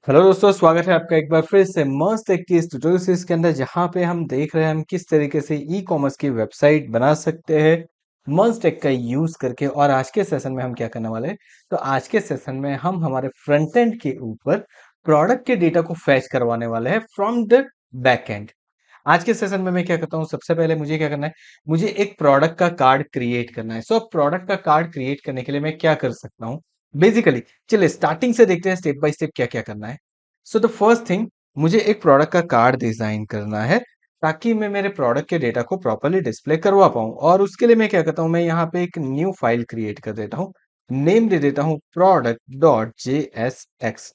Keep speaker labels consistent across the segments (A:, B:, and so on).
A: Hello दोस्तों, स्वागत है आपका एक बार फिर से मस्त एक की इस ट्यूटोरियल सीरीज के अंदर, जहां पे हम देख रहे हैं हम किस तरीके से ई कॉमर्स की वेबसाइट बना सकते हैं मस्त टेक का यूज करके। और आज के सेशन में हम क्या करने वाले हैं, तो आज के सेशन में हम हमारे फ्रंट एंड के ऊपर प्रोडक्ट के डेटा को फैच करवाने वाले हैं फ्रॉम द बैक एंड। आज के सेशन में मैं क्या करता हूँ, सबसे पहले मुझे क्या करना है, मुझे एक प्रोडक्ट का कार्ड क्रिएट करना है। सो अब प्रोडक्ट का कार्ड क्रिएट करने के लिए मैं क्या कर सकता हूँ बेसिकली, चलिए स्टार्टिंग से देखते हैं स्टेप बाय स्टेप क्या क्या करना है। सो द फर्स्ट थिंग, मुझे एक प्रोडक्ट का कार्ड डिजाइन करना है ताकि मैं मेरे प्रोडक्ट के डेटा को प्रॉपरली डिस्प्ले करवा पाऊँ। और उसके लिए मैं क्या करता हूँ, मैं यहाँ पे एक न्यू फाइल क्रिएट कर देता हूँ, नेम दे देता हूँ product.jsx।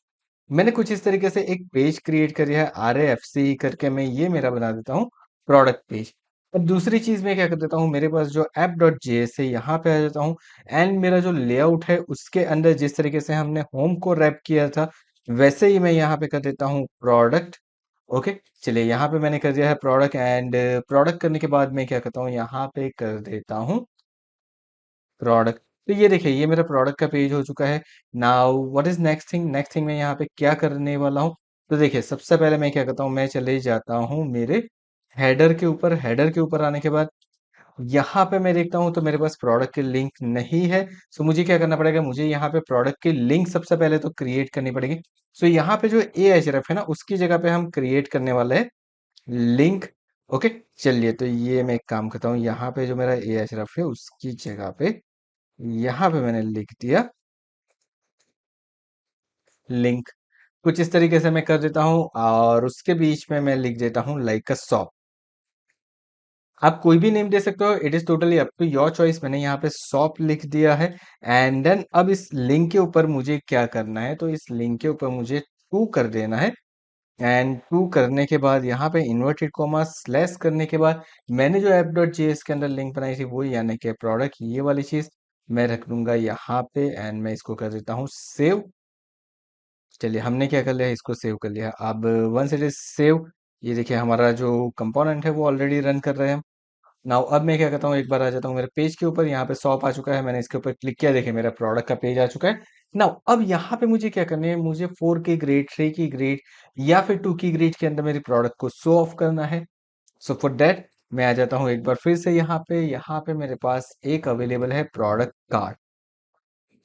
A: मैंने कुछ इस तरीके से एक पेज क्रिएट करी है RAFC करके, मैं ये मेरा बना देता हूँ प्रोडक्ट पेज। अब दूसरी चीज मैं क्या कर देता हूँ, मेरे पास जो app.js है यहाँ पे आ जाता हूँ। एंड मेरा जो लेआउट है उसके अंदर जिस तरीके से हमने होम को रैप किया था, वैसे ही मैं यहाँ पे कर देता हूँ प्रोडक्ट। ओके, चलिए यहाँ पे मैंने कर दिया है प्रोडक्ट। एंड प्रोडक्ट करने के बाद मैं क्या करता हूँ, यहाँ पे कर देता हूँ प्रोडक्ट। तो ये देखिए, ये मेरा प्रोडक्ट का पेज हो चुका है। Now what is next thing, next thing मैं यहाँ पे क्या करने वाला हूँ, तो देखिए सबसे पहले मैं क्या करता हूँ, मैं चले जाता हूँ मेरे हेडर के ऊपर। हेडर के ऊपर आने के बाद यहाँ पे मैं देखता हूँ तो मेरे पास प्रोडक्ट की लिंक नहीं है। सो मुझे क्या करना पड़ेगा, मुझे यहाँ पे प्रोडक्ट की लिंक सबसे पहले तो क्रिएट करनी पड़ेगी। सो यहाँ पे जो ए एच रफ है ना, उसकी जगह पे हम क्रिएट करने वाले हैं लिंक। ओके, चलिए तो ये मैं एक काम करता हूँ, यहाँ पे जो मेरा ए एच रफ है उसकी जगह पे यहाँ पे मैंने लिख दिया लिंक। कुछ इस तरीके से मैं कर देता हूँ और उसके बीच में मैं लिख देता हूँ लाइक अ शॉप। आप कोई भी नेम दे सकते हो, it is totally up to your choice. मैंने यहाँ पे शॉप लिख दिया है। एंड देन अब इस लिंक के ऊपर मुझे क्या करना है, तो इस लिंक के ऊपर मुझे टू कर देना है। एंड टू करने के बाद यहाँ पे इन्वर्टेड कॉमा स्लैश करने के बाद मैंने जो ऐप डॉट जेएस के अंदर लिंक बनाई थी वो, यानी कि प्रोडक्ट, ये वाली चीज मैं रख दूंगा यहाँ पे। एंड मैं इसको कर देता हूँ सेव। चलिए हमने क्या कर लिया, इसको सेव कर लिया। अब वंस इट इज सेव, ये देखिए हमारा जो कंपोनेंट है वो ऑलरेडी रन कर रहे हैं। नाउ अब मैं क्या करता हूँ, एक बार आ जाता हूँ मेरे पेज के ऊपर। यहाँ पे शॉप आ चुका है, मैंने इसके ऊपर क्लिक किया, देखिए मेरा प्रोडक्ट का पेज आ चुका है। नाउ अब यहाँ पे मुझे क्या करना है, मुझे 4 की ग्रेड, 3 की ग्रेड या फिर 2 की ग्रेड के अंदर मेरी प्रोडक्ट को शो ऑफ करना है। सो फॉर दैट मैं आ जाता हूँ एक बार फिर से यहाँ पे मेरे पास एक अवेलेबल है प्रोडक्ट कार्ड।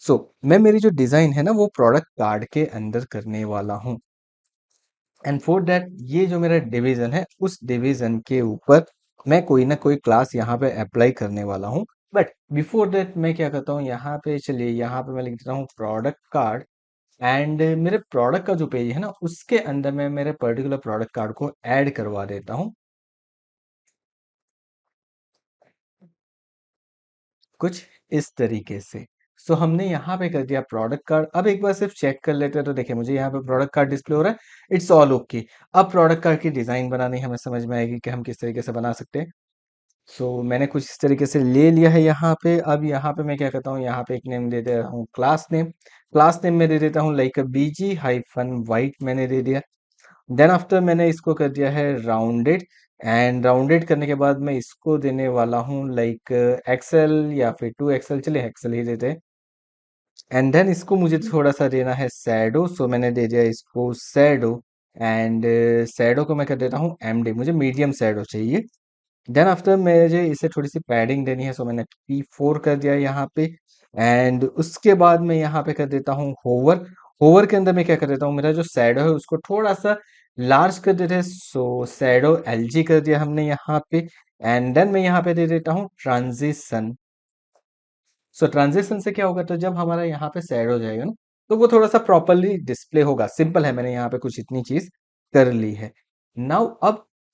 A: सो मैं मेरी जो डिजाइन है ना वो प्रोडक्ट कार्ड के अंदर करने वाला हूँ। एंड फॉर दैट ये जो मेरा डिवीजन है, उस डिवीजन के ऊपर मैं कोई ना कोई क्लास यहाँ पे अप्लाई करने वाला हूँ। बट बिफोर दैट मैं क्या करता हूँ, यहाँ पे चलिए यहाँ पे मैं लिख देता हूँ प्रोडक्ट कार्ड। एंड मेरे प्रोडक्ट का जो पेज है ना, उसके अंदर मैं मेरे पर्टिकुलर प्रोडक्ट कार्ड को ऐड करवा देता हूँ कुछ इस तरीके से। सो हमने यहाँ पे कर दिया प्रोडक्ट कार्ड। अब एक बार सिर्फ चेक कर लेते हैं, तो देखिए मुझे यहाँ पे प्रोडक्ट कार्ड डिस्प्ले हो रहा है, इट्स ऑल ओके। अब प्रोडक्ट कार्ड की डिजाइन बनानी हमें समझ में आएगी कि हम किस तरीके से बना सकते हैं। सो मैंने कुछ इस तरीके से ले लिया है यहाँ पे। अब यहाँ पे मैं क्या करता हूँ, यहाँ पे एक नेम दे देता हूँ क्लास नेम। क्लास नेम में दे देता हूँ लाइक बीजी हाइफन वाइट, मैंने दे दिया। देन आफ्टर मैंने इसको कर दिया है राउंडेड। एंड राउंडेड करने के बाद मैं इसको देने वाला हूँ लाइक एक्सेल या फिर 2 एक्सेल, चलिए एक्सेल ही देते हैं। एंड देन इसको मुझे थोड़ा सा देना है सैडो, सो मैंने दे दिया इसको सैडो। एंड सैडो को मैं कर देता हूँ MD, मुझे मीडियम सैडो चाहिए। देन आफ्टर मुझे इसे थोड़ी सी पैडिंग देनी है, सो मैंने P4 कर दिया यहाँ पे। एंड उसके बाद मैं यहाँ पे कर देता हूँ होवर। होवर के अंदर मैं क्या कर देता हूँ, मेरा जो शैडो है उसको थोड़ा सा लार्ज कर देते हैं, सो शैडो LG कर दिया हमने यहाँ पे। एंड देन मैं यहाँ पे दे देता हूँ ट्रांजिशन। सो ट्रांजिशन से क्या होगा, तो जब हमारा यहाँ पे शैडो हो जाएगा ना, तो वो थोड़ा सा प्रॉपरली डिस्प्ले होगा। सिंपल है, मैंने यहाँ पे कुछ इतनी चीज कर ली है। नाउ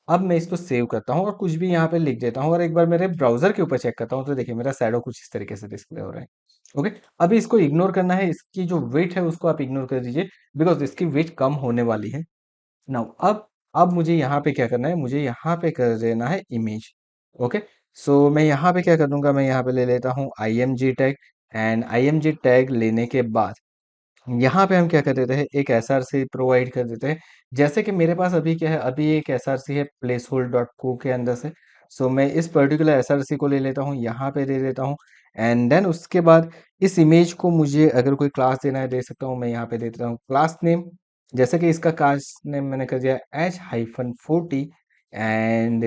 A: अब मैं इसको सेव करता हूँ और कुछ भी यहाँ पे लिख देता हूँ और एक बार मेरे ब्राउजर के ऊपर चेक करता हूँ, तो देखिए मेरा शैडो कुछ इस तरीके से डिस्प्ले हो रहा है। ओके, अभी इसको इग्नोर करना है, इसकी जो वेट है उसको आप इग्नोर कर दीजिए, बिकॉज इसकी वेट कम होने वाली है। नाउ अब मुझे यहाँ पे क्या करना है, मुझे यहाँ पे कर देना है इमेज। ओके, सो मैं यहाँ पे क्या कर दूंगा, मैं यहाँ पे ले लेता हूँ IMG tag. And IMG tag लेने के बाद यहाँ पे हम क्या कर देते हैं, एक SRC प्रोवाइड कर देते हैं। जैसे कि मेरे पास अभी क्या है, अभी एक SRC है प्लेस होल्ड डॉट को के अंदर से। सो मैं इस पर्टिकुलर SRC को ले लेता हूँ, यहाँ पे दे देता हूँ। एंड देन उसके बाद इस इमेज को मुझे अगर कोई क्लास देना है दे सकता हूँ, मैं यहाँ पे दे देता हूँ क्लास नेम। जैसे कि इसका कास्ट नेम मैंने कर दिया H-40 एंड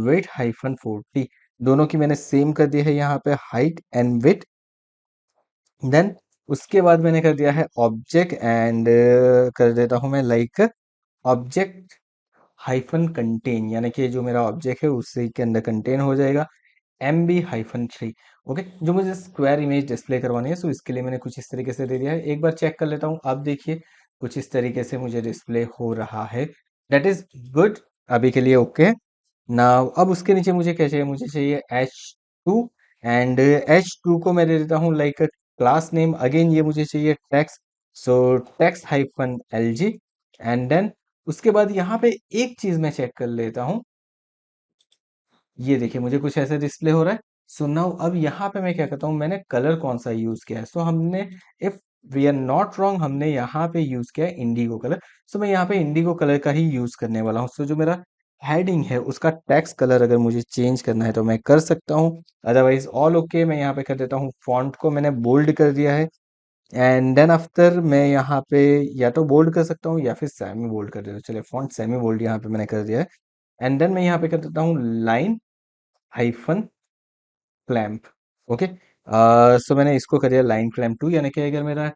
A: वेट -40, दोनों की मैंने सेम कर दी है यहाँ पे हाइट एंड वेट। देन उसके बाद मैंने कर दिया है ऑब्जेक्ट एंड कर देता हूँ मैं लाइक ऑब्जेक्ट हाइफन कंटेन, यानी कि जो मेरा ऑब्जेक्ट है उसी के अंदर कंटेन हो जाएगा MB-3। ओके, जो मुझे स्क्वायर इमेज डिस्प्ले करवानी है, सो इसके लिए मैंने कुछ इस तरीके से दे दिया है। एक बार चेक कर लेता हूँ, अब देखिए कुछ इस तरीके से मुझे डिस्प्ले हो रहा है। दैट इज गुड, अभी के लिए ओके। नाउ अब उसके नीचे मुझे क्या चाहिए, मुझे चाहिए H2 एंड H2 को मैं दे देता हूँ लाइक क्लास नेम, अगेन ये मुझे चाहिए text, so text hyphen LG। And then उसके बाद यहाँ पे एक चीज मैं चेक कर लेता हूँ, ये देखिए मुझे कुछ ऐसा डिस्प्ले हो रहा है। सो नाउ अब यहाँ पे मैं क्या करता हूँ, मैंने कलर कौन सा यूज किया है, सो हमने if we are not wrong हमने यहाँ पे यूज किया है इंडिगो कलर। सो मैं यहाँ पे इंडिगो कलर का ही यूज करने वाला हूँ। सो जो मेरा हेडिंग है उसका टेक्स्ट कलर अगर मुझे चेंज करना है तो मैं कर सकता हूँ, अदरवाइज ऑल ओके। मैं यहाँ पे कर देता हूँ, फॉन्ट को मैंने बोल्ड कर दिया है एंड देन आफ्टर मैं यहाँ पे या तो बोल्ड कर सकता हूँ या फिर सेमी बोल्ड कर देता हूँ। चलिए फॉन्ट सेमी बोल्ड यहाँ पे मैंने कर दिया है। एंड देन मैं यहाँ पे कर देता हूँ लाइन हाइफन क्लैंप। ओके, सो मैंने इसको कर दिया लाइन क्लैंप 2, यानी कि अगर मेरा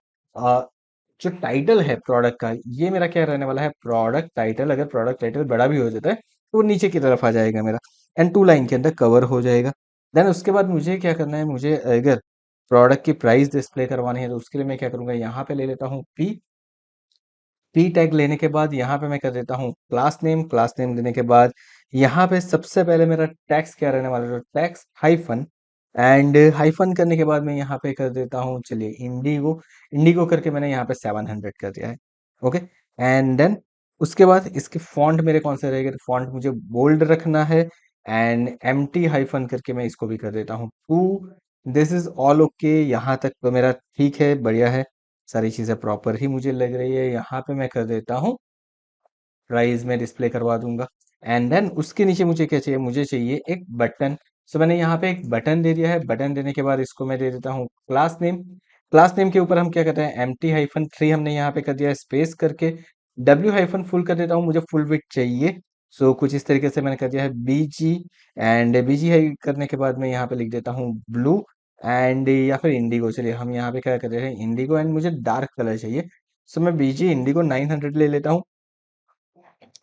A: जो टाइटल है प्रोडक्ट का, ये मेरा क्या रहने वाला है, प्रोडक्ट टाइटल। अगर प्रोडक्ट टाइटल बड़ा भी हो जाता है तो वो नीचे की तरफ आ जाएगा मेरा, एंड 2 लाइन के अंदर कवर हो जाएगा। देन उसके बाद मुझे क्या करना है, मुझे अगर प्रोडक्ट की प्राइस डिस्प्ले करवानी है तो उसके लिए मैं क्या करूंगा, यहाँ पे ले लेता हूँ पी टैग लेने के बाद यहाँ पे मैं कर देता हूँ क्लास नेम। क्लास नेम देने के बाद यहाँ पे सबसे पहले मेरा टैक्स क्या रहने वाला है, टैक्स हाइफन, एंड हाइफन करने के बाद मैं यहाँ पे कर देता हूँ, चलिए इंडिगो। इंडिगो करके मैंने यहाँ पे 700 कर दिया है। ओके, एंड देन उसके बाद इसके फॉन्ट मेरे कौन से रहेंगे, तो फॉन्ट मुझे बोल्ड रखना है एंड MT हाइफन करके मैं इसको भी कर देता हूँ 2। दिस इज ऑल ओके, यहाँ तक तो मेरा ठीक है, बढ़िया है, सारी चीज़ें प्रॉपर ही मुझे लग रही है। यहाँ पे मैं कर देता हूँ प्राइस में डिस्प्ले करवा दूंगा। एंड देन उसके नीचे मुझे क्या चाहिए, मुझे चाहिए एक बटन। सो मैंने यहाँ पे एक बटन दे दिया है। बटन देने के बाद इसको मैं दे देता हूँ क्लास नेम। क्लास नेम के ऊपर हम क्या करते हैं, MT-3 हमने यहाँ पे कर दिया है स्पेस करके, W हाइफन फुल कर देता हूँ, मुझे फुल विड्थ चाहिए। सो कुछ इस तरीके से मैंने कर दिया है BG, एंड BG है करने के बाद मैं यहाँ पे लिख देता हूँ ब्लू एंड या फिर इंडिगो। चलिए हम यहाँ पे क्या कर रहे हैं, इंडिगो, एंड मुझे डार्क कलर चाहिए। सो मैं BG इंडिगो 900 ले लेता हूँ,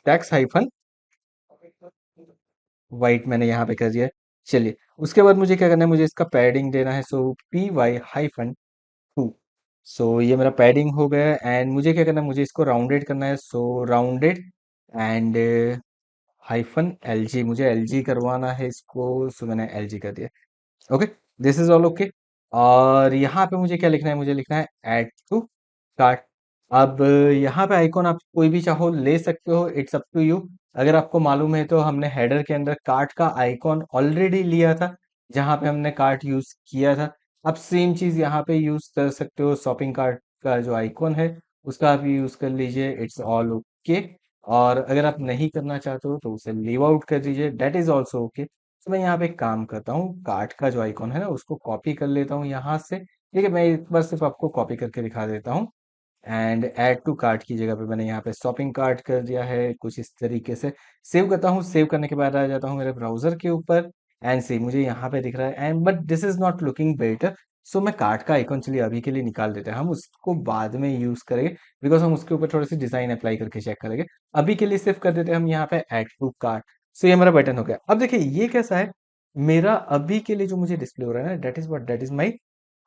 A: टैक्स हाइफन वाइट मैंने यहाँ पे कर दिया है। चलिए उसके बाद मुझे क्या करना है, मुझे इसका पैडिंग देना है, सो PY-2। सो ये मेरा पैडिंग हो गया है एंड मुझे क्या करना है, मुझे इसको राउंडेड करना है, सो राउंडेड एंड -LG, मुझे LG करवाना है इसको, सो मैंने LG कर दिया। Okay, this is all okay. और यहाँ पे मुझे क्या लिखना है, मुझे लिखना है ऐड टू कार्ट। अब यहाँ पे आइकॉन आप कोई भी चाहो ले सकते हो, इट्स अप टू यू। अगर आपको मालूम है तो हमने हेडर के अंदर कार्ट का आइकॉन ऑलरेडी लिया था, जहाँ पे हमने कार्ट यूज किया था। आप सेम चीज यहाँ पे यूज कर सकते हो, शॉपिंग कार्ट का जो आइकॉन है उसका आप यूज कर लीजिए, इट्स ऑल ओके। और अगर आप नहीं करना चाहते हो तो उसे लीव आउट कर दीजिए, डेट इज ऑल्सो ओके। तो मैं यहाँ पे एक काम करता हूँ, कार्ट का जो आइकॉन है ना उसको कॉपी कर लेता हूँ यहाँ से। ठीक है, मैं एक बार सिर्फ आपको कॉपी करके दिखा देता हूँ। एंड ऐड टू कार्ट की जगह पे मैंने यहाँ पे शॉपिंग कार्ट कर दिया है, कुछ इस तरीके से सेव करता हूँ। सेव करने के बाद आ जाता हूँ मेरे ब्राउजर के ऊपर एंड सी मुझे यहाँ पे दिख रहा है, and but this is not looking better. So मैं कार्ट का आइकॉन चलिए अभी के लिए निकाल देते हैं, हम उसको बाद में यूज करेंगे, बिकॉज हम उसके ऊपर थोड़ी सी डिजाइन अप्लाई करके चेक करेंगे। अभी के लिए सिर्फ कर देते हैं हम यहाँ पे ऐड टू कार्ट। सो ये हमारा बटन हो गया। अब देखिए ये कैसा है, मेरा अभी के लिए जो मुझे डिस्प्ले हो रहा है ना, that is what, that is my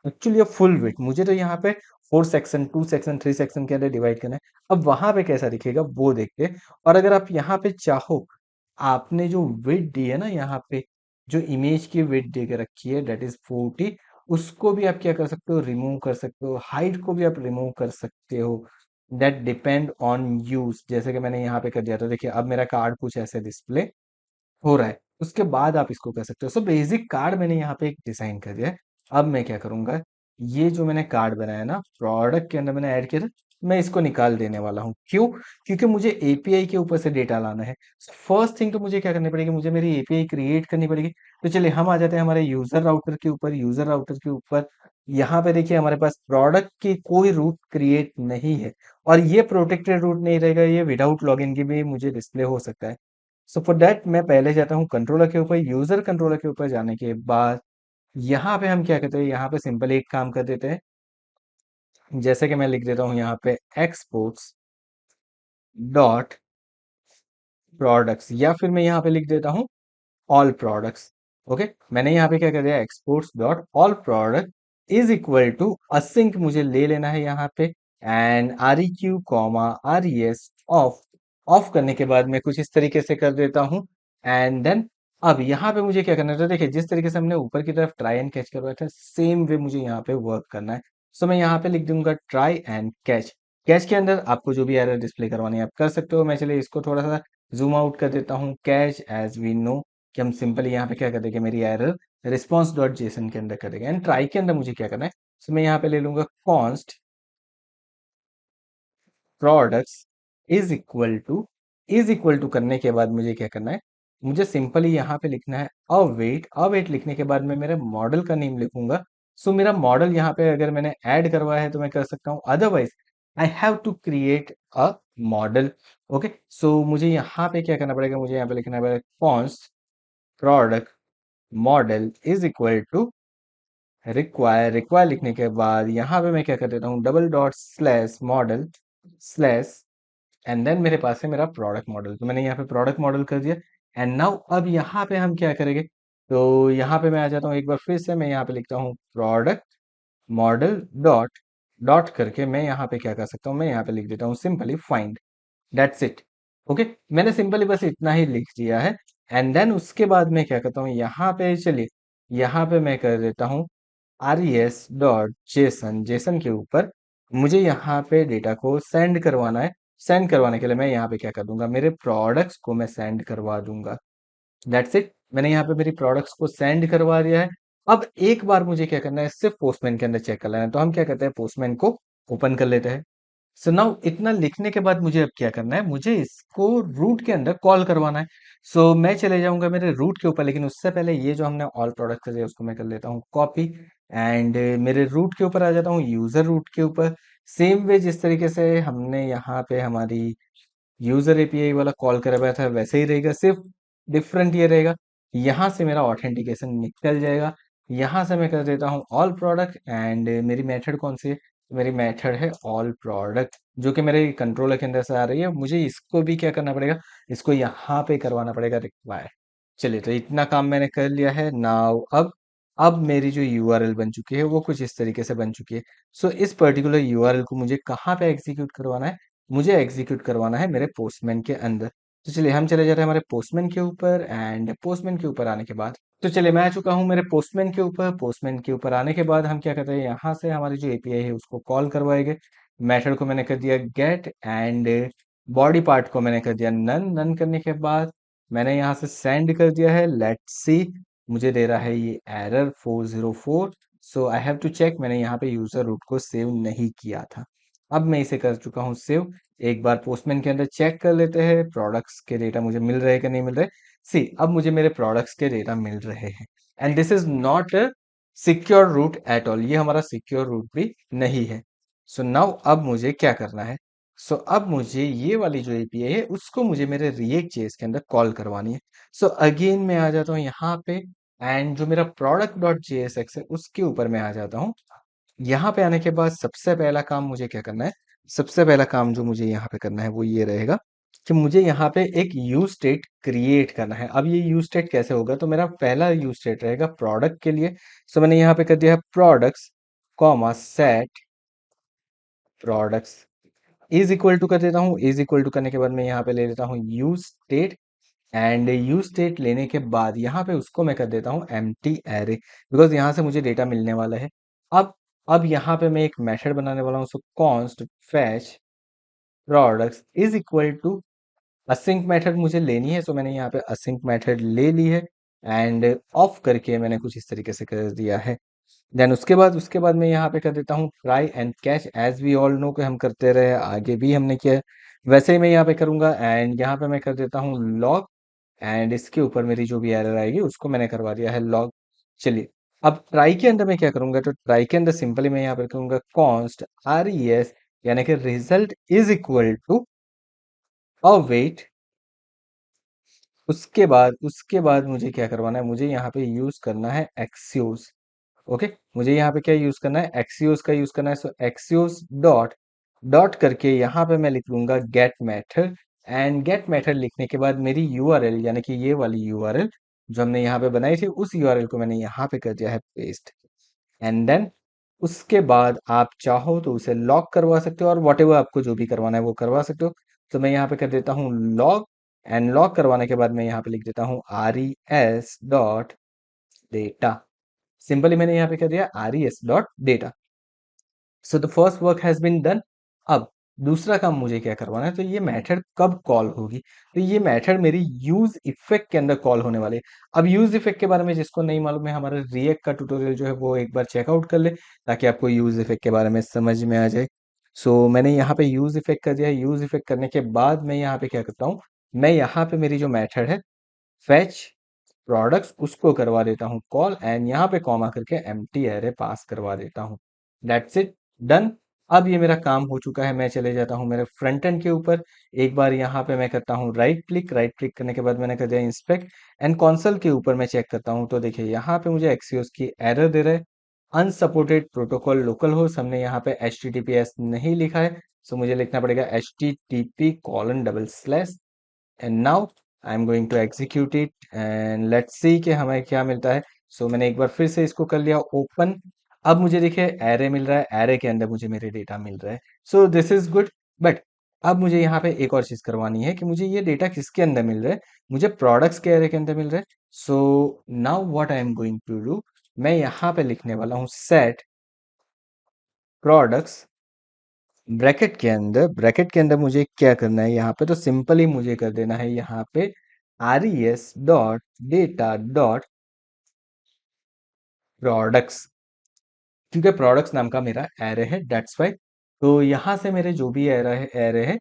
A: actually full width. मुझे तो यहाँ पे 4 सेक्शन, 2 सेक्शन, 3 सेक्शन के अंदर डिवाइड करना है। अब वहां पे कैसा दिखेगा वो देखते हैं। और अगर आप यहाँ पे चाहो, आपने जो विड्थ दी है ना यहाँ पे, जो इमेज की विड्थ दे के रखी है दैट इज 40, उसको भी आप क्या कर सकते हो, रिमूव कर सकते हो। हाइट को भी आप रिमूव कर सकते हो, दैट डिपेंड ऑन यूज। जैसे कि मैंने यहाँ पे कर दिया था, देखिए अब मेरा कार्ड कुछ ऐसे डिस्प्ले हो रहा है। उसके बाद आप इसको कर सकते हो। सो बेसिक कार्ड मैंने यहाँ पे एक डिजाइन कर दिया है। अब मैं क्या करूंगा, ये जो मैंने कार्ड बनाया ना प्रोडक्ट के अंदर मैंने ऐड किया था, मैं इसको निकाल देने वाला हूँ। क्यों? क्योंकि मुझे एपीआई के ऊपर से डेटा लाना है। फर्स्ट थिंग तो मुझे क्या करनी पड़ेगी, मुझे मेरी एपीआई क्रिएट करनी पड़ेगी। तो चलिए हम आ जाते हैं हमारे यूजर राउटर के ऊपर। यूजर राउटर के ऊपर यहाँ पे देखिए हमारे पास प्रोडक्ट की कोई रूट क्रिएट नहीं है, और ये प्रोटेक्टेड रूट नहीं रहेगा, ये विदाउट लॉगिन की भी मुझे डिस्प्ले हो सकता है। सो फॉर दैट मैं पहले जाता हूँ कंट्रोलर के ऊपर। यूजर कंट्रोलर के ऊपर जाने के बाद यहाँ पे हम क्या करते हैं, यहाँ पे सिंपल एक काम कर देते हैं। जैसे कि मैं लिख देता हूँ यहाँ पे एक्सपोर्ट्स डॉट प्रोडक्ट्स, या फिर मैं यहाँ पे लिख देता हूँ ऑल प्रोडक्ट्स। ओके, मैंने यहाँ पे क्या कर दिया, exports dot all product is equal to async मुझे ले लेना है यहाँ पे, and R E Q comma R E S off. Off करने के बाद मैं कुछ इस तरीके से कर देता हूँ। एंड देन अब यहाँ पे मुझे क्या करना है, तो देखिए जिस तरीके से हमने ऊपर की तरफ ट्राई एंड कैच करवाया था, सेम वे मुझे यहाँ पे वर्क करना है। सो मैं यहाँ पे लिख दूंगा ट्राई एंड कैच। कैच के अंदर आपको जो भी एरर डिस्प्ले करवानी है आप कर सकते हो। मैं चलिए इसको थोड़ा सा जूम आउट कर देता हूँ। कैच एज वी नो कि हम सिंपली यहाँ पे क्या कर देंगे, मेरी एरर रिस्पॉन्स डॉट जेसन के अंदर कर देंगे। एंड ट्राई के अंदर मुझे क्या करना है, तो मैं यहाँ पे ले लूंगा const products is equal to करने के बाद मुझे क्या करना है, मुझे सिंपली यहाँ पे लिखना है अवेट। अवेट लिखने के बाद मैं मेरे मॉडल का नेम लिखूंगा। सो मेरा मॉडल यहाँ पे अगर मैंने ऐड करवाया है तो मैं कर सकता हूँ, otherwise I have to create a model. Okay, so मुझे यहाँ पे क्या करना पड़ेगा, मुझे यहाँ पे लिखना पड़ेगा const product model is equal to require. Require लिखने के बाद यहाँ पे मैं क्या कर देता हूँ, double dot slash model slash, and then मेरे पास है मेरा प्रोडक्ट मॉडल। तो मैंने यहाँ पे प्रोडक्ट मॉडल कर दिया। एंड नाउ अब यहाँ पे हम क्या करेंगे, तो यहाँ पे मैं आ जाता हूँ एक बार फिर से, मैं यहाँ पे लिखता हूँ प्रोडक्ट मॉडल डॉट डॉट करके मैं यहाँ पे क्या कर सकता हूँ, मैं यहाँ पे लिख देता हूँ simply find. That's it. Okay, मैंने सिंपली बस इतना ही लिख दिया है। एंड देन उसके बाद मैं क्या करता हूँ, यहाँ पे चलिए यहाँ पे मैं कर देता हूँ are E S dot JSON. Jason के ऊपर मुझे यहाँ पे डेटा को सेंड करवाना है। सेंड करवाने के लिए मैं यहाँ पे क्या कर दूंगा, मेरे प्रोडक्ट्स को मैं सेंड करवा दूंगा। दैट्स इट, मैंने यहाँ पे मेरी प्रोडक्ट्स को सेंड करवा दिया है। अब एक बार मुझे क्या करना है, सिर्फ पोस्टमैन के अंदर चेक कर लेना है। तो हम क्या करते हैं, पोस्टमैन को ओपन कर लेते हैं। सो नाउ इतना लिखने के बाद मुझे अब क्या करना है, मुझे इसको रूट के अंदर कॉल करवाना है। सो मैं चले जाऊंगा मेरे रूट के ऊपर, लेकिन उससे पहले ये जो हमने ऑल प्रोडक्ट कर दिया उसको मैं कर लेता हूँ कॉपी, एंड मेरे रूट के ऊपर आ जाता हूँ, यूजर रूट के ऊपर। सेम वे जिस तरीके से हमने यहाँ पे हमारी यूजर एपीआई वाला कॉल करा हुआ था वैसे ही रहेगा, सिर्फ डिफरेंट ये रहेगा, यहाँ से मेरा ऑथेंटिकेशन निकल जाएगा। यहाँ से मैं कर देता हूँ ऑल प्रोडक्ट, एंड मेरी मेथड कौन सी है, मेरी मेथड है ऑल प्रोडक्ट, जो कि मेरे कंट्रोलर के अंदर से आ रही है। मुझे इसको भी क्या करना पड़ेगा, इसको यहाँ पे करवाना पड़ेगा रिक्वायर। चलिए, तो इतना काम मैंने कर लिया है। नाउ अब मेरी जो यूआरएल बन चुकी है वो कुछ इस तरीके से बन चुकी है। सो इस पर्टिकुलर यूआरएल को मुझे कहाँ पे एग्जीक्यूट करवाना है, मुझे एग्जीक्यूट करवाना है मेरे पोस्टमैन के अंदर। तो चलिए हम चले जाते हैं हमारे पोस्टमैन के ऊपर, एंड पोस्टमैन के ऊपर आने के बाद, तो चलिए मैं आ चुका हूँ मेरे पोस्टमैन के ऊपर। पोस्टमैन के ऊपर आने के बाद हम क्या करते हैं, यहाँ से हमारी जो एपीआई है उसको कॉल करवाएंगे। मेथड को मैंने कर दिया गेट, एंड बॉडी पार्ट को मैंने कर दिया नन। नन करने के बाद मैंने यहाँ से सेंड कर दिया है। लेट्स सी, मुझे दे रहा है ये error 404। So I have to check, मैंने यहाँ पे यूजर रूट को सेव नहीं किया था। अब मैं इसे कर चुका हूँ सेव। एक बार पोस्टमैन के अंदर चेक कर लेते हैं प्रोडक्ट्स के डेटा मुझे मिल रहे हैं कि नहीं मिल रहे। सी, अब मुझे मेरे प्रोडक्ट्स के डेटा मिल रहे हैं, and this is not a secure route at all. ये हमारा सिक्योर रूट भी नहीं है। सो नाउ अब मुझे क्या करना है, सो अब मुझे ये वाली जो एपीआई है उसको मुझे मेरे रिएक्ट जेएस के अंदर कॉल करवानी है। सो अगेन मैं आ जाता हूँ यहाँ पे, एंड जो मेरा प्रोडक्ट डॉट जेएसएक्स है उसके ऊपर मैं आ जाता हूँ। यहाँ पे आने के बाद सबसे पहला काम मुझे क्या करना है, सबसे पहला काम जो मुझे यहाँ पे करना है वो ये रहेगा कि मुझे यहाँ पे एक यूज स्टेट क्रिएट करना है। अब ये यूज स्टेट कैसे होगा, तो मेरा पहला यूज स्टेट रहेगा प्रोडक्ट के लिए। सो मैंने यहाँ पे कर दिया है products comma set products is equal to कर देता हूँ। इज इक्वल टू करने के बाद मैं यहाँ पे ले लेता हूँ use state, and use state लेने के बाद यहाँ पे उसको मैं कर देता हूँ एम्प्टी एरे, बिकॉज यहाँ से मुझे डेटा मिलने वाला है। अब अब यहाँ पे मैं एक मेथड बनाने वाला हूँ, so const fetch products is equal to async method मुझे लेनी है। सो मैंने यहाँ पे असिंक मेथड ले ली है, एंड ऑफ करके मैंने कुछ इस तरीके से कर दिया है। देन उसके बाद मैं यहाँ पे कर देता हूँ try and catch, as we all know कि हम करते रहे, आगे भी हमने किया है, वैसे ही मैं यहाँ पे करूंगा। एंड यहाँ पे मैं कर देता हूँ लॉग, एंड इसके ऊपर मेरी जो भी एरर आएगी उसको मैंने करवा दिया है लॉग। चलिए, अब ट्राई के अंदर मैं क्या करूंगा, तो ट्राई के अंदर सिंपली मैं यहाँ पे करूंगा कॉन्स्ट RES, यानी कि result is equal to await. उसके बाद मुझे क्या करवाना है, मुझे यहाँ पे यूज करना है एक्सियोस। ओके, मुझे यहाँ पे क्या यूज करना है, एक्सियोस का यूज करना है। सो एक्सियोस डॉट डॉट करके यहाँ पे मैं लिख लूंगा get method. And get method लिखने के बाद मेरी यूआरएल, यानी कि ये वाली यूआरएल जो हमने यहाँ पे बनाई थी, उस यूआरएल को मैंने यहाँ पे कर दिया है पेस्ट। एंड देन उसके बाद आप चाहो तो उसे लॉक करवा सकते हो, और वॉट एवर आपको जो भी करवाना है वो करवा सकते हो। तो मैं यहाँ पे कर देता हूँ लॉग, एंड लॉक करवाने के बाद मैं यहाँ पे लिख देता हूँ RES डॉट डेटा। सिंपली मैंने यहाँ पे कर दिया RES dot data. So the first work has been done. अब दूसरा काम मुझे क्या करवाना है, तो ये मेथड कब कॉल होगी, तो ये मेथड मेरी यूज इफेक्ट के अंदर कॉल होने वाली है। अब यूज इफेक्ट के बारे में जिसको नहीं मालूम है, हमारा रिएक्ट का ट्यूटोरियल जो है वो एक बार चेकआउट कर ले, ताकि आपको यूज इफेक्ट के बारे में समझ में आ जाए। सो मैंने यहाँ पे यूज इफेक्ट कर दिया है। यूज इफेक्ट करने के बाद मैं यहाँ पे क्या करता हूँ, मैं यहाँ पे मेरी जो मेथड है फेच प्रोडक्ट्स, उसको करवा देता हूँ कॉल, एंड यहाँ पे कॉमा करके एम्प्टी एरे पास करवा देता हूँ। That's it, done. अब ये मेरा काम हो चुका है। मैं चले जाता हूँ मेरे फ्रंट एंड के ऊपर। एक बार यहाँ पे मैं करता हूँ राइट क्लिक करने के बाद मैंने कर दिया इंस्पेक्ट एंड कंसोल के ऊपर मैं चेक करता हूँ, तो देखिए यहाँ पे मुझे एक्सियोस की एरर दे रहा है, अनसपोर्टेड प्रोटोकॉल लोकल होस्ट, हमने यहाँ पे HTTPS नहीं लिखा है। सो मुझे लिखना पड़ेगा HTTP:// and now I am going to execute it, and let's see कि हमें क्या मिलता है। सो मैंने एक बार फिर से इसको कर लिया ओपन। अब मुझे देखिए एरे मिल रहा है, एरे के अंदर मुझे मेरे डेटा मिल रहा है। So this is good. But अब मुझे यहाँ पे एक और चीज करवानी है कि मुझे ये डेटा किसके अंदर मिल रहा है, मुझे प्रोडक्ट्स के एरे के अंदर मिल रहा है। So now what I am going to do, मैं यहाँ पे लिखने वाला हूँ सेट प्रोडक्ट्स ब्रैकेट के अंदर मुझे क्या करना है, यहाँ पे तो सिंपली मुझे कर देना है यहाँ पे RES dot data dot products, क्योंकि प्रोडक्ट्स नाम का मेरा एरे है, दैट्स वाई। तो यहाँ से मेरे जो भी एरे है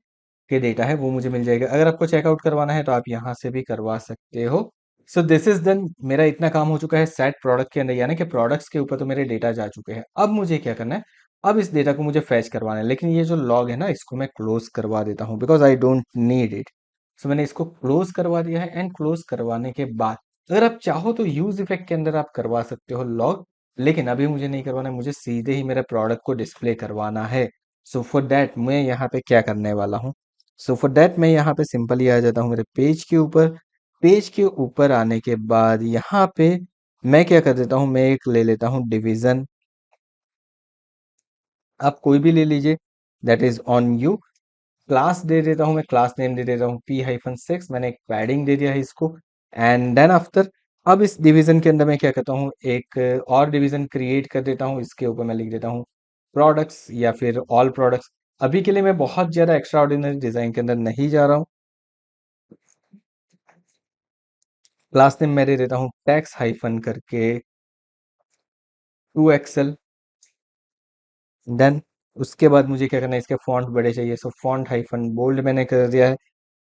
A: के डेटा है वो मुझे मिल जाएगा। अगर आपको चेकआउट करवाना है तो आप यहाँ से भी करवा सकते हो। So this is done. मेरा इतना काम हो चुका है सेट प्रोडक्ट के अंदर, यानी कि प्रोडक्ट्स के ऊपर तो मेरे डेटा जा चुके हैं। अब मुझे क्या करना है, अब इस डेटा को मुझे फैच करवाना है, लेकिन ये जो लॉग है ना, इसको मैं क्लोज करवा देता हूँ because I don't need it. So मैंने इसको क्लोज करवा दिया है। एंड क्लोज करवाने के बाद अगर आप चाहो तो यूज इफेक्ट के अंदर आप करवा सकते हो लॉग, लेकिन अभी मुझे नहीं करवाना है, मुझे सीधे ही मेरे प्रोडक्ट को डिस्प्ले करवाना है। सो फॉर दैट मैं यहाँ पे क्या करने वाला हूँ, सो फॉर दैट मैं यहाँ पे सिंपली आ जाता हूँ मेरे पेज के ऊपर। पेज के ऊपर आने के बाद यहाँ पे मैं क्या कर देता हूँ, मैं एक ले लेता हूँ डिवीजन, आप कोई भी ले लीजिए, that is on you. Class दे देता हूँ, मैं क्लास नेम दे देता हूँ P-6, मैंने एक पैडिंग दे दिया है इसको। एंड देन आफ्टर अब इस डिवीजन के अंदर मैं क्या करता हूँ, एक और डिवीजन क्रिएट कर देता हूँ। इसके ऊपर मैं लिख देता हूँ प्रोडक्ट्स या फिर ऑल प्रोडक्ट्स। अभी के लिए मैं बहुत ज्यादा एक्स्ट्रा ऑर्डिनरी डिजाइन के अंदर नहीं जा रहा हूँ। क्लास नेम मैं दे देता हूँ टैक्स हाइफन करके 2XL। देन उसके बाद मुझे क्या करना है, इसके फॉन्ट बड़े चाहिए, सो फॉन्ट हाइफन बोल्ड मैंने कर दिया है।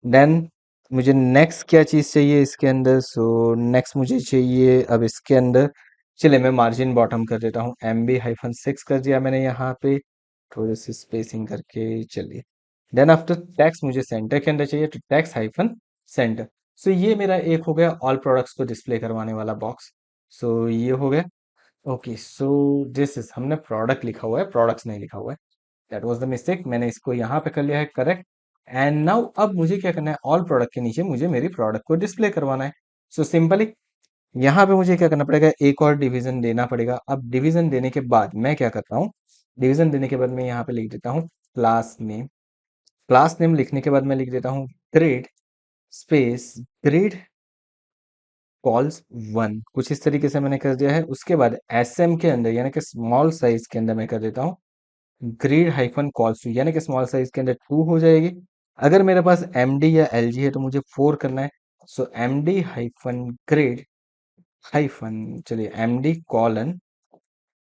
A: देन मुझे नेक्स्ट क्या चीज़ चाहिए इसके अंदर, सो नेक्स्ट मुझे चाहिए अब इसके अंदर, चलिए मैं मार्जिन बॉटम कर देता हूँ, MB-6 कर दिया मैंने यहाँ पे, थोड़ी सी स्पेसिंग करके। चलिए, देन आफ्टर टैक्स मुझे सेंटर के अंदर चाहिए, तो टैक्स हाइफन सेंटर। सो ये मेरा एक हो गया ऑल प्रोडक्ट्स को डिस्प्ले करवाने वाला बॉक्स। सो ये हो गया। ओके, सो दिस इज, हमने प्रोडक्ट लिखा हुआ है, प्रोडक्ट्स नहीं लिखा हुआ है, दैट वाज द मिस्टेक। मैंने इसको यहाँ पे कर लिया है करेक्ट। एंड नाउ अब मुझे क्या करना है, ऑल प्रोडक्ट के नीचे मुझे मेरी प्रोडक्ट को डिस्प्ले करवाना है। सो सिंपली यहाँ पे मुझे क्या करना पड़ेगा, एक और डिवीजन देना पड़ेगा। अब डिवीजन देने के बाद मैं क्या करता हूँ, डिवीजन देने के बाद मैं यहाँ पे लिख देता हूँ क्लास नेम। क्लास नेम लिखने के बाद मैं लिख देता हूँ ग्रेड स्पेस ग्रेड कॉल्स 1, कुछ इस तरीके से मैंने कर दिया है। उसके बाद SM के अंदर, यानी कि स्मॉल साइज के अंदर मैं कर देता हूँ ग्रेड हाइफन कॉल्स 2, यानी कि स्मॉल साइज के अंदर 2 हो जाएगी। अगर मेरे पास MD या LG है तो मुझे 4 करना है। सो MD हाइफन ग्रेड हाइफन, चलिए MD colon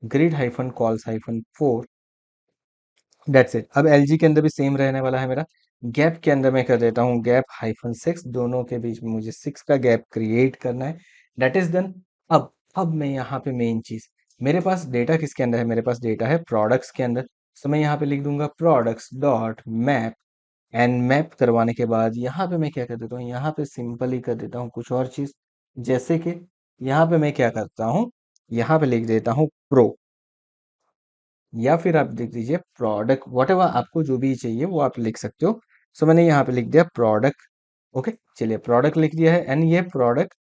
A: grid hyphen calls hyphen 4, that's it. अब एलजी के अंदर भी सेम रहने वाला है मेरा। गैप के अंदर मैं कर देता हूँ गैप हाइफन 6, दोनों के बीच में मुझे 6 का गैप क्रिएट करना है। That is done. अब मैं यहाँ पे मेन चीज, मेरे पास डेटा किसके अंदर है, मेरे पास डेटा है प्रोडक्ट्स के अंदर। तो मैं यहाँ पे लिख दूंगा products dot map, and map करवाने के बाद यहाँ पे मैं क्या कर देता हूँ, यहाँ पे सिंपली कर देता हूँ कुछ और चीज, जैसे कि यहाँ पे मैं क्या करता हूँ, यहाँ पे लिख देता हूँ प्रो, या फिर आप लिख दीजिए प्रोडक्ट, वट एवर आपको जो भी चाहिए वो आप लिख सकते हो। सो मैंने यहाँ पे लिख दिया प्रोडक्ट। ओके, चलिए प्रोडक्ट लिख दिया है, एंड ये प्रोडक्ट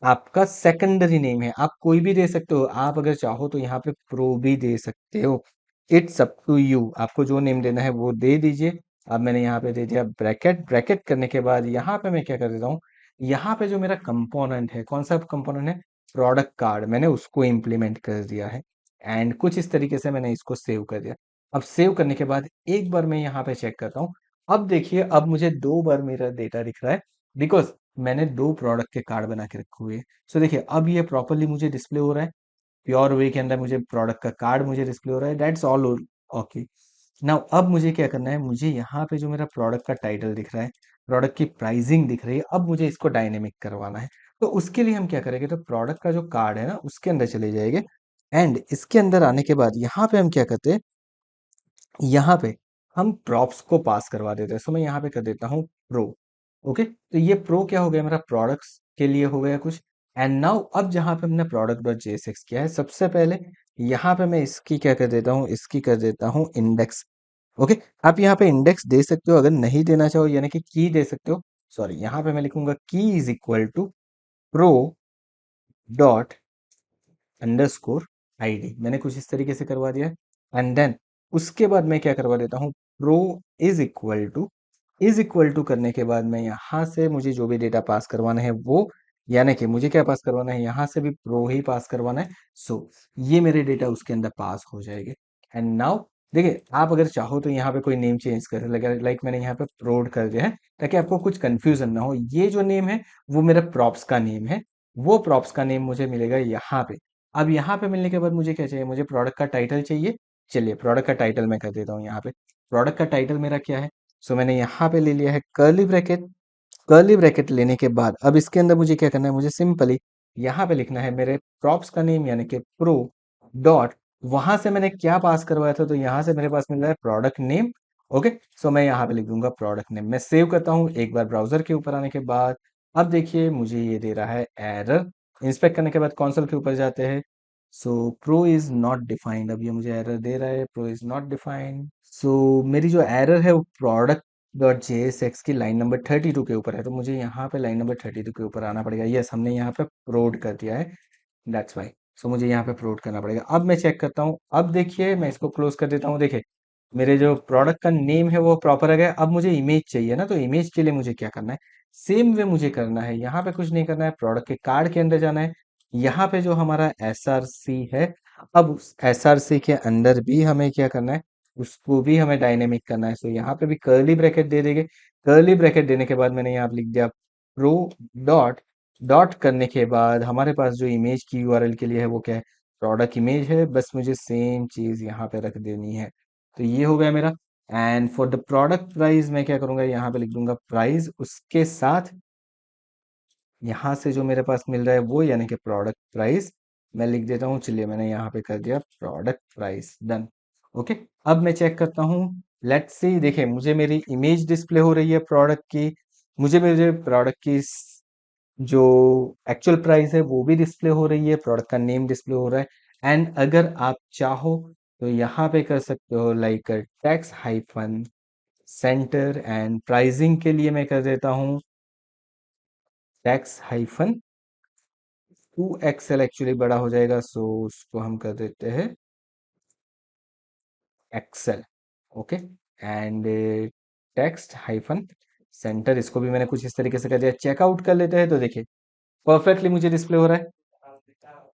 A: आपका सेकेंडरी नेम है, आप कोई भी दे सकते हो, आप अगर चाहो तो यहाँ पे प्रो भी दे सकते हो। इट्स अप टू यू, आपको जो नेम देना है वो दे दीजिए। अब मैंने यहाँ पे दे दिया ब्रैकेट, ब्रैकेट करने के बाद यहाँ पे मैं क्या कर देता हूँ, यहाँ पे जो मेरा कंपोनेंट है, कौन सा कंपोनेंट है, प्रोडक्ट कार्ड, मैंने उसको इम्प्लीमेंट कर दिया है। एंड कुछ इस तरीके से मैंने इसको सेव कर दिया। अब सेव करने के बाद एक बार मैं यहाँ पे चेक करता हूँ। अब देखिए, अब मुझे 2 बार मेरा डेटा दिख रहा है, बिकॉज मैंने 2 प्रोडक्ट के कार्ड बना के रखे हुए हैं। सो देखिए, अब ये प्रॉपरली मुझे डिस्प्ले हो रहा है, प्योर वे के अंदर मुझे प्रोडक्ट का कार्ड मुझे डिस्प्ले हो रहा है, दैट्स ऑल ओके। नाउ अब मुझे क्या करना है, मुझे यहाँ पे जो मेरा प्रोडक्ट का टाइटल दिख रहा है, प्रोडक्ट की प्राइसिंग दिख रही है, अब मुझे इसको डायनेमिक करवाना है। तो उसके लिए हम क्या करेंगे, तो प्रोडक्ट का जो कार्ड है ना उसके अंदर चले जाएंगे, एंड इसके अंदर आने के बाद यहाँ पे हम क्या करते हैं, यहाँ पे हम प्रॉप्स को पास करवा देते हैं। सो मैं यहाँ पे कर देता हूँ प्रो। ओके, तो ये प्रो क्या हो गया, मेरा प्रोडक्ट्स के लिए हो गया कुछ। एंड नाउ अब जहाँ पे हमने प्रोडक्ट डॉट जेएसएक्स किया है, सबसे पहले यहाँ पे मैं इसकी क्या कर देता हूँ, इसकी कर देता हूँ इंडेक्स। ओके, आप यहाँ पे इंडेक्स दे सकते हो, अगर नहीं देना चाहो यानी कि की दे सकते हो। सॉरी, यहाँ पे मैं लिखूंगा key is equal to pro dot underscore ID, मैंने कुछ इस तरीके से करवा दिया है। एंड देन उसके बाद मैं क्या करवा देता हूँ, प्रो इज इक्वल टू करने के बाद मैं यहाँ से मुझे जो भी डेटा पास करवाना है वो, यानी कि मुझे क्या पास करवाना है, यहाँ से भी प्रो ही पास करवाना है। सो ये मेरे डेटा उसके अंदर पास हो जाएंगे। एंड नाउ देखिए, आप अगर चाहो तो यहाँ पे कोई नेम चेंज कर लगे, लाइक मैंने यहाँ पे प्रोड कर दिया है, ताकि आपको कुछ कंफ्यूजन ना हो। ये जो नेम है वो मेरा प्रॉप्स का नेम है, वो प्रॉप्स का नेम मुझे मिलेगा यहाँ पे। अब यहाँ पे मिलने के बाद मुझे क्या चाहिए, मुझे प्रोडक्ट का टाइटल चाहिए। चलिए प्रोडक्ट का टाइटल मैं कर देता हूँ यहाँ पे। प्रोडक्ट का टाइटल मेरा क्या है, सो मैंने यहाँ पे ले लिया है कर्ली ब्रैकेट। कर्ली ब्रैकेट लेने के बाद अब इसके अंदर मुझे क्या करना है, मुझे सिंपली यहाँ पे लिखना है मेरे प्रॉप्स का नेम, यानी कि प्रो डॉट, वहां से मैंने क्या पास करवाया था, तो यहाँ से मेरे पास मिल रहा है प्रोडक्ट नेम। ओके, सो मैं यहाँ पे लिख दूंगा प्रोडक्ट नेम, मैं सेव करता हूँ एक बार ब्राउजर के ऊपर आने के बाद। अब देखिए मुझे ये दे रहा है एरर। इंस्पेक्ट करने के बाद कंसोल के ऊपर जाते हैं, सो प्रो इज नॉट डिफाइंड, अब ये मुझे एरर दे रहा है, प्रो इज नॉट डिफाइंड। सो मेरी जो एरर है वो प्रोडक्ट डॉट जेएसएक्स की लाइन नंबर 32 के ऊपर है, तो मुझे यहाँ पे लाइन नंबर 32 के ऊपर आना पड़ेगा। यस, हमने यहाँ पे प्रोड कर दिया है, दैट्स वाई। सो मुझे यहाँ पे प्रोड करना पड़ेगा। अब मैं चेक करता हूँ, अब देखिए मैं इसको क्लोज कर देता हूँ। देखिए मेरे जो प्रोडक्ट का नेम है वो प्रॉपर आ गया। अब मुझे इमेज चाहिए ना, तो इमेज के लिए मुझे क्या करना है, सेम वे मुझे करना है, यहाँ पे कुछ नहीं करना है, प्रोडक्ट के कार्ड के अंदर जाना है। यहाँ पे जो हमारा एस आर सी है, अब उस एस आर सी के अंदर भी हमें क्या करना है, उसको भी हमें डायनेमिक करना है। सो यहाँ पे भी कर्ली ब्रैकेट दे देंगे। कर्ली ब्रैकेट देने के बाद मैंने यहाँ पे लिख दिया प्रो डॉट, डॉट करने के बाद हमारे पास जो इमेज की यूआरएल के लिए है वो क्या है, प्रोडक्ट इमेज है, बस मुझे सेम चीज यहाँ पे रख देनी है। तो ये हो गया मेरा। And for the product price मैं क्या करूंगा, यहाँ पे लिख दूंगा प्राइस, उसके साथ यहाँ से जो मेरे पास मिल रहा है वो, यानी कि प्रोडक्ट प्राइस मैं लिख देता हूँ। चलिए मैंने यहाँ पे कर दिया प्रोडक्ट प्राइस, डन। ओके, अब मैं चेक करता हूँ, लेट्स सी। देखिए मुझे मेरी इमेज डिस्प्ले हो रही है प्रोडक्ट की, मुझे मेरे प्रोडक्ट की जो एक्चुअल प्राइस है वो भी डिस्प्ले हो रही है, प्रोडक्ट का नेम डिस्प्ले हो रहा है। एंड अगर आप चाहो तो यहाँ पे कर सकते हो like tax hyphen centre, and pricing के लिए मैं कर देता हूँ टैक्स हाइफन 2XL, एक्चुअली बड़ा हो जाएगा, सो उसको हम कर देते हैं excel. Okay, and text hyphen center, इसको भी मैंने कुछ इस तरीके से कर दिया। चेकआउट कर लेते हैं, तो देखिए परफेक्टली मुझे डिस्प्ले हो रहा है।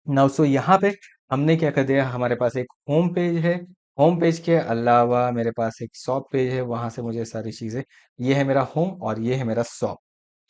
A: नाउ सो यहाँ पे हमने क्या कर दिया, हमारे पास एक होम पेज है, होम पेज के अलावा मेरे पास एक शॉप पेज है, वहां से मुझे सारी चीजें, ये है मेरा होम और ये है मेरा शॉप।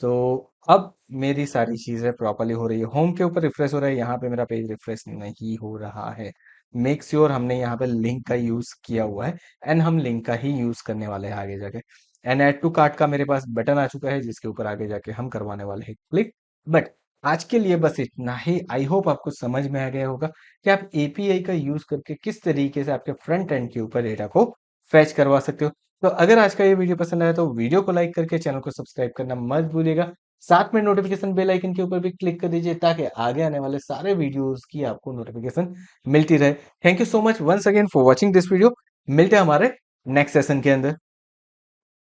A: तो अब मेरी सारी चीजें प्रॉपरली हो रही है, होम के ऊपर रिफ्रेश हो रहा है, यहाँ पे मेरा पेज रिफ्रेश नहीं हो रहा है। मेक श्योर हमने यहाँ पे लिंक का यूज किया हुआ है, एंड हम लिंक का ही यूज करने वाले हैं आगे जाके। एंड ऐड टू कार्ट का मेरे पास बटन आ चुका है, जिसके ऊपर आगे जाके हम करवाने वाले हैं क्लिक। बट आज के लिए बस इतना ही। आई होप आपको समझ में आ गया होगा कि आप एपीआई का यूज करके किस तरीके से आपके फ्रंट एंड के ऊपर डेटा को फैच करवा सकते हो। तो अगर आज का ये वीडियो पसंद आया तो वीडियो को लाइक करके चैनल को सब्सक्राइब करना मत भूलिएगा। साथ में नोटिफिकेशन बेल आइकन के ऊपर भी क्लिक कर दीजिए, ताकि आगे आने वाले सारे वीडियोस की आपको नोटिफिकेशन मिलती रहे। Thank you so much once again for watching this video. मिलते हैं हमारे नेक्स्ट सेशन के अंदर।